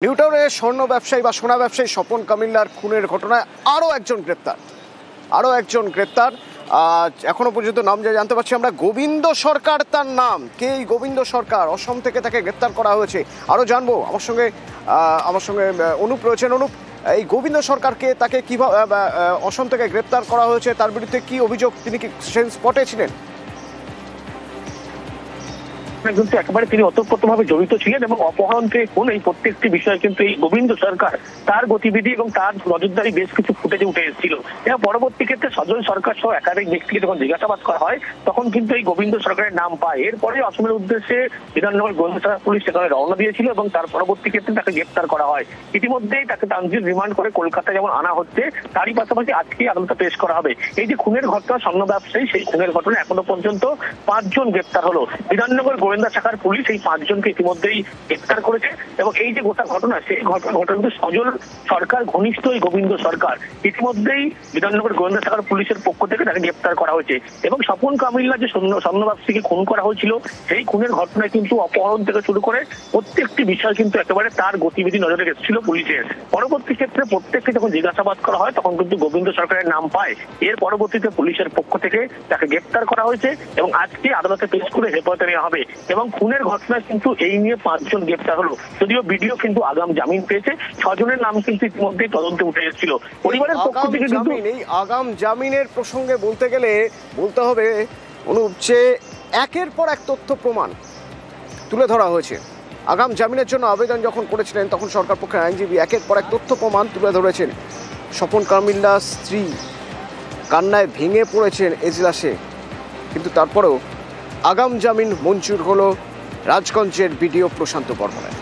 নিউটাউনে স্বর্ণ ব্যবসায়ী বা সোনা ব্যবসায়ী স্বপন কামিল্লার খুনের ঘটনায় আরও একজন গ্রেপ্তার। এখনো পর্যন্ত নাম যা জানতে পারছি আমরা, গোবিন্দ সরকার তার নাম। কে এই গোবিন্দ সরকার? অসম থেকে তাকে গ্রেপ্তার করা হয়েছে। আরও জানবো, আমার সঙ্গে অনুপ রয়েছেন। অনুপ, এই গোবিন্দ সরকারকে তাকে কিভাবে অসম থেকে গ্রেপ্তার করা হয়েছে, তার বিরুদ্ধে কি অভিযোগ? তিনি কি সেন স্পটে ছিলেন? কিন্তু একেবারে তিনি ওতপ্রোতভাবে জড়িত ছিলেন এবং অপহরণ থেকে খুন এই প্রত্যেকটি বিষয়ে কিন্তু এই গোবিন্দ সরকার তার গতিবিধি এবং তার নজরদারি বেশ কিছু ফুটেজে উঠে এসেছিল। এবং পরবর্তী ক্ষেত্রে সজল সরকার সহ একাধিক ব্যক্তিকে যখন জিজ্ঞাসাবাদ করা হয় তখন কিন্তু এই গোবিন্দ সরকারের নাম পায়। এরপরে অসমের উদ্দেশ্যে বিধাননগর গোয়েন্দা শাখা পুলিশ সেখানে রওনা দিয়েছিল এবং তার পরবর্তী ক্ষেত্রে তাকে গ্রেপ্তার করা হয়। ইতিমধ্যেই তাকে ট্রানজিট রিমান্ড করে কলকাতায় যেমন আনা হচ্ছে, তারই পাশাপাশি আজকে আদালতে পেশ করা হবে। এই যে খুনের ঘটনা, স্বর্ণ ব্যবসায়ী, সেই খুনের ঘটনা এখনো পর্যন্ত 5 জন গ্রেপ্তার হলো। বিধাননগর গোয়েন্দা শাখার পুলিশ এই 5 জনকে ইতিমধ্যেই গ্রেপ্তার করেছে এবং এই যে গোটা ঘটনা, সেই ঘটনা সজল সরকার ঘনিষ্ঠ এই গোবিন্দ সরকার ইতিমধ্যেই বিধাননগর গোয়েন্দা শাখার পুলিশের পক্ষ থেকে তাকে গ্রেপ্তার করা হয়েছে। এবং স্বপন কামিল্লা যে স্বর্ণ ব্যবসায়ীকে খুন করা হয়েছিল, সেই খুনের ঘটনায় কিন্তু অপহরণ থেকে শুরু করে প্রত্যেকটি বিষয় কিন্তু একেবারে তার গতিবিধি নজরে এসেছিল পুলিশের। পরবর্তী ক্ষেত্রে প্রত্যেককে যখন জিজ্ঞাসাবাদ করা হয় তখন কিন্তু গোবিন্দ সরকারের নাম পায়। এর পরবর্তীতে পুলিশের পক্ষ থেকে তাকে গ্রেপ্তার করা হয়েছে এবং আজকে আদালতে পেশ করে হেফাজতে নেওয়া হবে। এবং খুনের ঘটনায় কিন্তু এই নিয়ে 5 জন গ্রেপ্তার হলো। যদিও ভিডিও কিন্তু আগাম জামিন পেয়েছে। 6 জনের নাম কিন্তু ইতিমধ্যে তদন্তে উঠে এসেছিল। পরিবারের পক্ষ থেকে কিন্তু এই আগাম জামিনের প্রসঙ্গে বলতে হবে অনুপ, যে একের পর এক তথ্য প্রমাণ তুলে ধরা হয়েছে। আগাম জামিনের জন্য আবেদন যখন করেছিলেন তখন সরকার পক্ষের আইনজীবী একের পর এক তথ্য প্রমাণ তুলে ধরেছেন। স্বপন কামিল্লার স্ত্রী কান্নায় ভেঙে পড়েছেন এজলাসে, কিন্তু তারপরেও আগাম জামিন মঞ্জুর হলো রাজগঞ্জের বিডিও প্রশান্ত বর্মনের।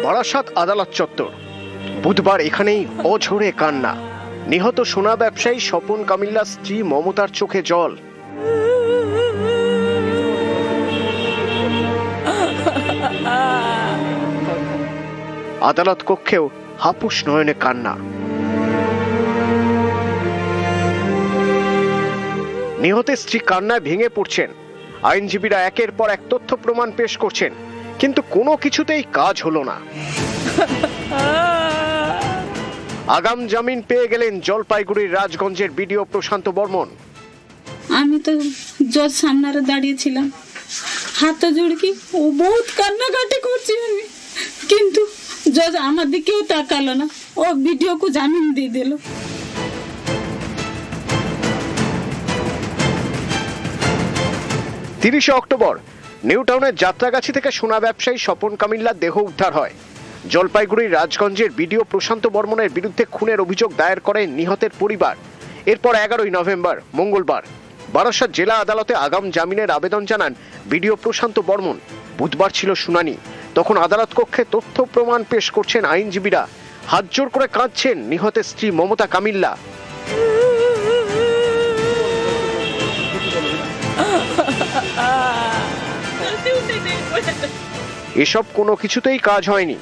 বারাসাত আদালত চত্বর, বুধবার এখানেই অঝরে কান্না। নিহত সোনা ব্যবসায়ী স্বপন কামিল্লার স্ত্রী মমতার চোখে জল। আদালত কক্ষেও হাপুস নয়নে কান্না। নিহতের স্ত্রী কান্নায় ভেঙে পড়ছেন। আইনজীবীরা একের পর এক তথ্য প্রমাণ পেশ করছেন, কিন্তু কোনো কিছুতেই কাজ হলো না। আগাম জামিন পেয়ে গেলেন জলপাইগুড়ির রাজগঞ্জের বিডিও প্রশান্ত বর্মন। আমি তো জজ সামনে দাঁড়িয়েছিলাম, হাত জুড়কি ও বহুত কান্নাকাটি করছি আমি, কিন্তু জজ আমার দিকেও তাকালো না, ও ভিডিওকে জামিন দিয়ে দিল। 30 অক্টোবর নিউটাউনের যাত্রাগাছি থেকে সোনা ব্যবসায়ী স্বপন কামিল্লার দেহ উদ্ধার হয়। জলপাইগুড়ির রাজগঞ্জের বিডিও প্রশান্ত বর্মনের বিরুদ্ধে খুনের অভিযোগ দায়ের করে নিহতের পরিবার। এরপর 11 নভেম্বর মঙ্গলবার বারাসাত জেলা আদালতে আগাম জামিনের আবেদন জানান বিডিও প্রশান্ত বর্মন। বুধবার ছিল শুনানি। তখন আদালত কক্ষে তথ্য প্রমাণ পেশ করছেন আইনজীবীরা। হাত জোর করে কাঁদছেন নিহতের স্ত্রী মমতা কামিল্লা। এসব কোনো কিছুতেই কাজ হয়নি।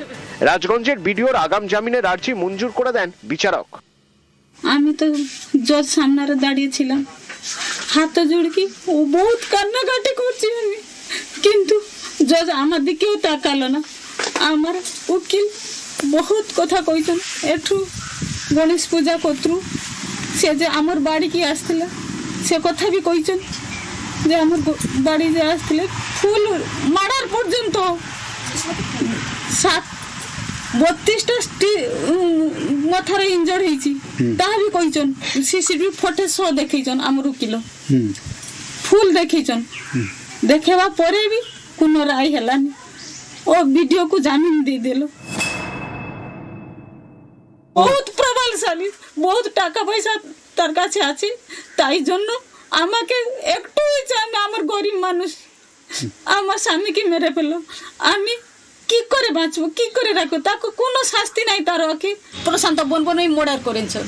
রাজগঞ্জের বিডিওর আগাম জামিনের আর্জি মঞ্জুর করে দেন বিচারক। আমি তো জজ সামনে দাঁড়িয়েছিলাম, হাত জুড়কি ও বহুত কান্নাকাটি করছি আমি, কিন্তু জজ আমার দিকেও তাকালো না। আমার উকিল বহুত কথা কইছেন, এঠু গণেশ পূজা করতু সে যে আমার বাড়ি কি আসছিল সে কথা বি কইছেন, যে আমার বাড়ি যে আসলে ফুল মারার পর্যন্ত 32টা মাথারে ইঞ্জর হয়েছি, তাহা বি কইছেন। সিসিটিভি ফটেজ সহ দেখাইছেন আমার উকিল, ফুল দেখাইছেন। দেখাবা পরে বি কোনো রায় হেলানি, ও ভিডিওকে জামিন দিয়ে দিল। বহুত প্রবলশালী, বহুত টাকা পয়সা তার কাছে আছে, তাই জন্য আমাকে একটু চাই না, আমার গরিব মানুষ, আমার স্বামীকে মেরে ফেলো, আমি কি করে বাঁচবো, কি করে রাখবো? তাকে কোনো শাস্তি নাই। তার ওকে প্রশান্ত বর্মন মার্ডার করেছেন,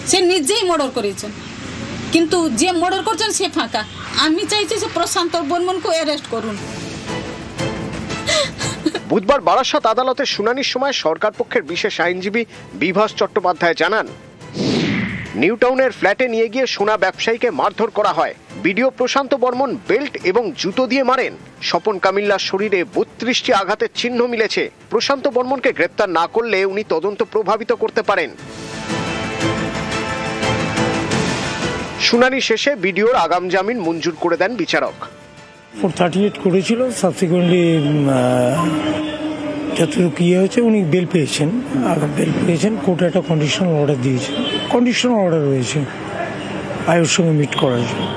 সে নিজেই মার্ডার করেছেন। কিন্তু যে মর্ডার করছেন সে ফাঁকা। আমি চাইছি যে প্রশান্ত বর্মনকে অ্যারেস্ট করুন। বুধবার বারাসত আদালতের শুনানির সময় সরকার পক্ষের বিশেষ আইনজীবী বিভাস চট্টোপাধ্যায় জানান, নিউ টাউনের ফ্ল্যাটে নিয়ে গিয়ে সোনা ব্যবসায়ীকে মারধর করা হয়। বিডিও প্রশান্ত বর্মন বেল্ট এবং জুতো দিয়ে মারেন। স্বপন কামিল্লার শরীরে 32টি আঘাতের চিহ্ন মিলেছে। প্রশান্ত বর্মনকে গ্রেপ্তার না করলে উনি তদন্ত প্রভাবিত করতে পারেন। শুনানি শেষে বিডিওর আগাম জামিন মঞ্জুর করে দেন বিচারক। 438 করেছিল, সাবসিকুয়েন্টলি যতটুকু ইয়ে হয়েছে উনি বেল পেয়েছেন, বেল পেয়েছেন। কোর্টে একটা কন্ডিশনাল অর্ডার দিয়েছে, কন্ডিশনাল অর্ডার রয়েছে আয়ুর সঙ্গে মিট করার জন্য।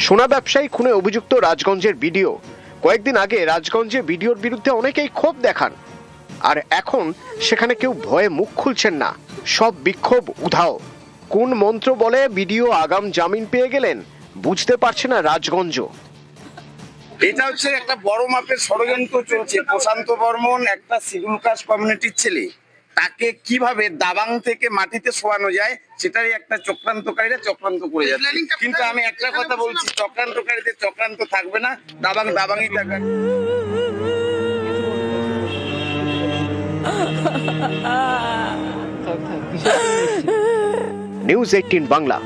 সোনা ব্যবসায়ী খুনে অভিযুক্ত রাজগঞ্জের বিডিও। কয়েকদিন আগে রাজগঞ্জে বিডিওর বিরুদ্ধে অনেকেই ক্ষোভ দেখান, আর এখন সেখানে কেউ ভয়ে মুখ খুলছেন না। সব বিক্ষোভ উধাও। কোন মন্ত্র বলে বিডিও আগাম জামিন পেয়ে গেলেন বুঝতে পারছে না রাজগঞ্জ। এটা হচ্ছে একটা বড় মাপের ষড়যন্ত্র চলছে। প্রশান্ত বর্মন একটা শিডিউল কাস্ট কমিউনিটির ছেলে, তাকে কিভাবে দাবাং থেকে মাটিতে শোয়ানো যায় সেটাই একটা চক্রান্তকারীরা চক্রান্ত করে যাচ্ছে। কিন্তু আমি একটা কথা বলছি, চক্রান্তকারীদের চক্রান্ত থাকবে না, দাবাংই থাকবে। নিউজ 18 বাংলা।